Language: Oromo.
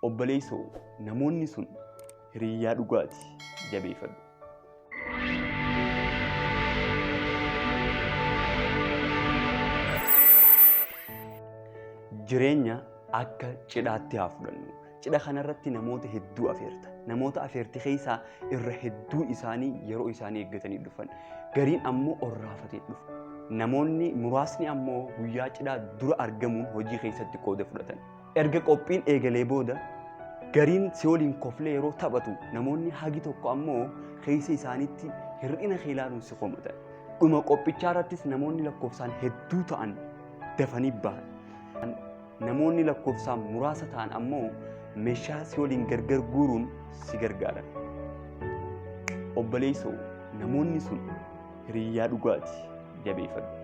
obboleessoo namoonni sun hiriyyaa dhugaati jabeeffadhu. Jireenya akka cidhaatti haa fudhannu. Cidha kanarratti namoota hedduu afeerta. Namoota afeerti keessaa irra hedduun isaanii yeroo isaanii eeggatanii dhufan. Gariin ammoo orraafatee dhufu. Namoonni muraasni ammoo guyyaa cidhaa dura argamuun hojii keessatti qooda fudhatan. Erga qophiin eegalee booda gariin si waliin koflee yeroo taphatu namoonni hagi tokko ammoo keessa isaaniitti hir'ina ilaaluun si komatan. Dhuma qophichaa irrattis namoonni lakkoofsaan hedduu ta'an dafanii bahan. Namoonni lakkoofsaan muraasa ta'an ammoo meeshaa si waliin gargar guuruun si gargaaran. Obboleessoo namoonni sun hiriyyaa dhugaati jabeeffadhu.